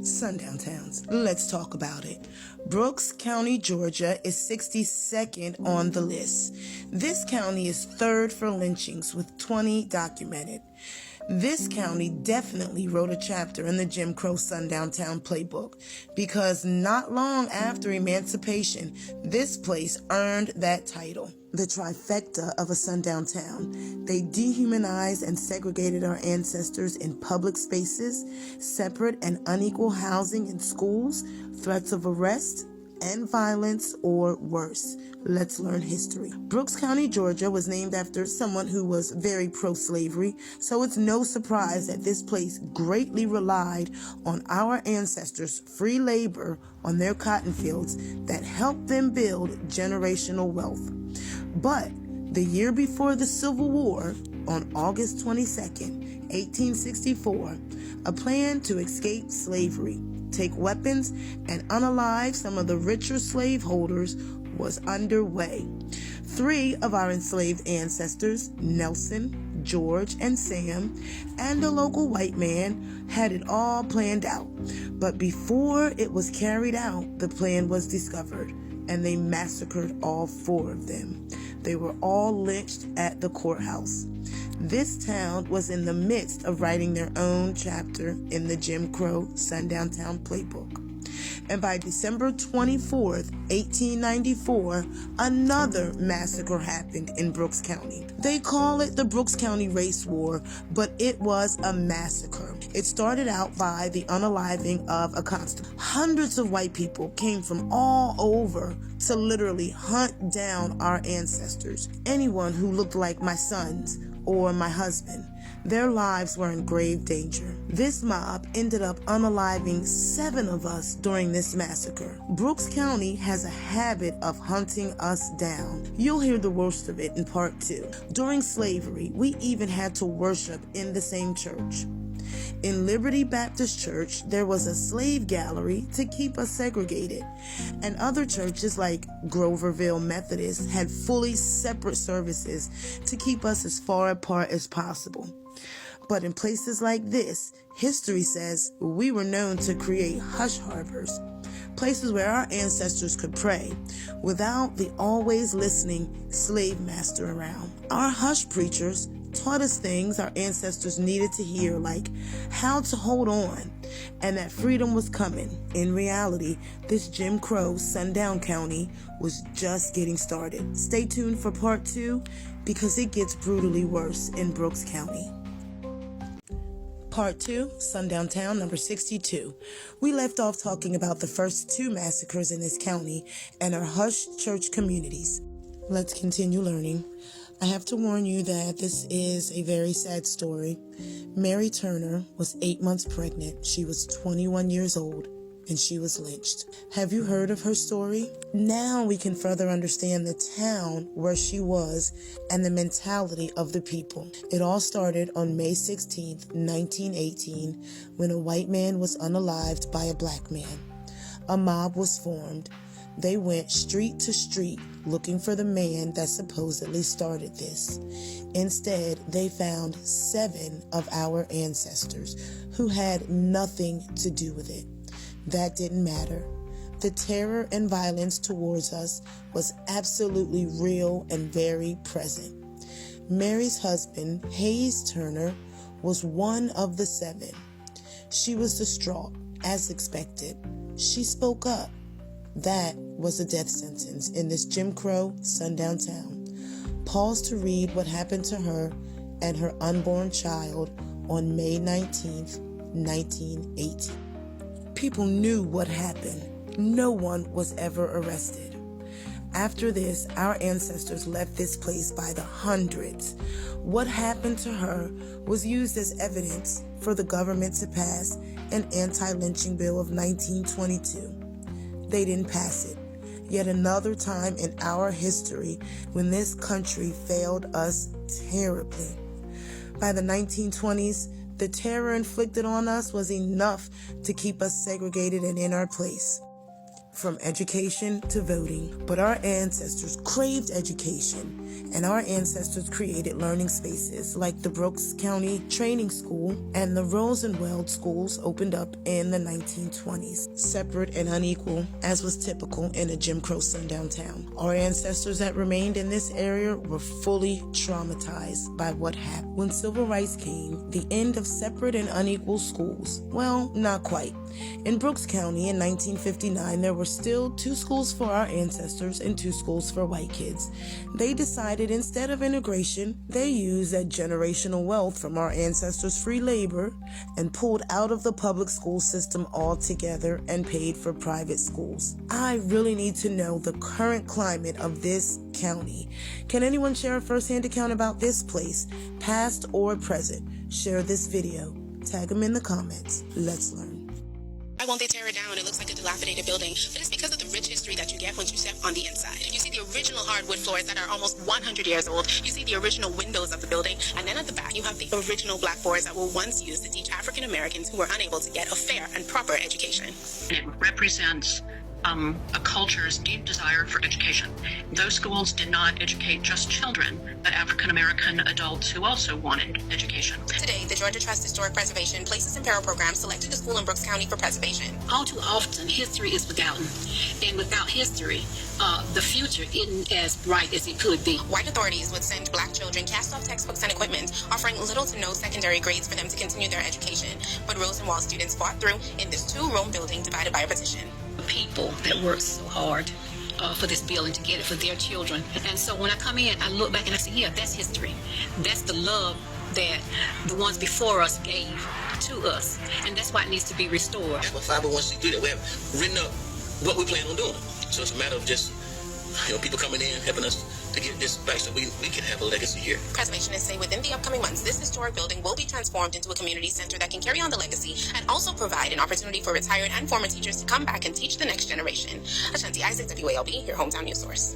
Sundown towns. Let's talk about it. Brooks County, Georgia is 62nd on the list. This county is third for lynchings with 20 documented. This county definitely wrote a chapter in the Jim Crow Sundown Town playbook because not long after emancipation, this place earned that title. The trifecta of a sundown town. They dehumanized and segregated our ancestors in public spaces, separate and unequal housing in schools, threats of arrest and violence, or worse. Let's learn history. Brooks County, Georgia was named after someone who was very pro-slavery, so it's no surprise that this place greatly relied on our ancestors' free labor on their cotton fields that helped them build generational wealth. But the year before the Civil War, on August 22nd, 1864, a plan to escape slavery, take weapons, and unalive some of the richer slaveholders was underway. 3 of our enslaved ancestors, Nelson, George, and Sam, and a local white man, had it all planned out. But before it was carried out, the plan was discovered, and they massacred all 4 of them. They were all lynched at the courthouse. This town was in the midst of writing their own chapter in the Jim Crow Sundown Town playbook. And by December 24th, 1894, another massacre happened in Brooks County. They call it the Brooks County Race War, but it was a massacre. It started out by the unaliving of a constable. Hundreds of white people came from all over to literally hunt down our ancestors. Anyone who looked like my sons or my husband. Their lives were in grave danger. This mob ended up unaliving 7 of us during this massacre. Brooks County has a habit of hunting us down. You'll hear the worst of it in part 2. During slavery, we even had to worship in the same church. In Liberty Baptist Church, there was a slave gallery to keep us segregated, and other churches like Groverville Methodist had fully separate services to keep us as far apart as possible. But in places like this, history says we were known to create hush harbors, places where our ancestors could pray without the always listening slave master around. Our hush preachers taught us things our ancestors needed to hear, like how to hold on and that freedom was coming. In reality, this Jim Crow Sundown County was just getting started. Stay tuned for part 2 because it gets brutally worse in Brooks County. Part 2, Sundown Town, number 62. We left off talking about the first 2 massacres in this county and our hush church communities. Let's continue learning. I have to warn you that this is a very sad story. Mary Turner was 8 months pregnant. She was 21 years old, and she was lynched. Have you heard of her story? Now we can further understand the town where she was and the mentality of the people. It all started on May 16th, 1918, when a white man was unalived by a black man. A mob was formed. They went street to street looking for the man that supposedly started this. Instead, they found 7 of our ancestors who had nothing to do with it. That didn't matter. The terror and violence towards us was absolutely real and very present. Mary's husband, Hayes Turner, was one of the 7. She was distraught, as expected. She spoke up. That was a death sentence in this Jim Crow Sundown Town. Pause to read what happened to her and her unborn child on May 19th, 1918. People knew what happened. No one was ever arrested. After this, our ancestors left this place by the hundreds. What happened to her was used as evidence for the government to pass an anti-lynching bill of 1922. They didn't pass it. Yet another time in our history when this country failed us terribly. By the 1920s, the terror inflicted on us was enough to keep us segregated and in our place. from education to voting. But our ancestors craved education, and our ancestors created learning spaces like the Brooks County Training School and the Rosenwald schools opened up in the 1920s, separate and unequal, as was typical in a Jim Crow sundown town. Our ancestors that remained in this area were fully traumatized by what happened. When civil rights came, the end of separate and unequal schools, well, not quite. In Brooks County in 1959, there were still 2 schools for our ancestors and 2 schools for white kids. They decided instead of integration, they used that generational wealth from our ancestors' free labor and pulled out of the public school system altogether and paid for private schools. I really need to know the current climate of this county. Can anyone share a first-hand account about this place, past or present? Share this video. Tag them in the comments. Let's learn. Why won't they tear it down? It looks like a dilapidated building, but it's because of the rich history that you get once you step on the inside. You see the original hardwood floors that are almost 100 years old. You see the original windows of the building, and then at the back you have the original blackboards that were once used to teach African Americans who were unable to get a fair and proper education. It represents a culture's deep desire for education. Those schools did not educate just children, but African American adults who also wanted education. Today, the Georgia Trust Historic Preservation Places and Peril Program selected a school in Brooks County for preservation. All too often, history is forgotten, and without history, the future isn't as bright as it could be. White authorities would send black children cast-off textbooks and equipment, offering little to no secondary grades for them to continue their education. But Rosenwald students fought through in this 2-room building divided by a partition. People that worked so hard for this building to get it for their children. And so when I come in, I look back and I say, yeah, that's history. That's the love that the ones before us gave to us. And that's why it needs to be restored. That's what 501c3 that we have written up what we plan on doing. So it's a matter of just, people coming in, helping us to get this back so we can have a legacy here. Preservationists say within the upcoming months, this historic building will be transformed into a community center that can carry on the legacy and also provide an opportunity for retired and former teachers to come back and teach the next generation. Ashanti Isaac, WALB, your hometown news source.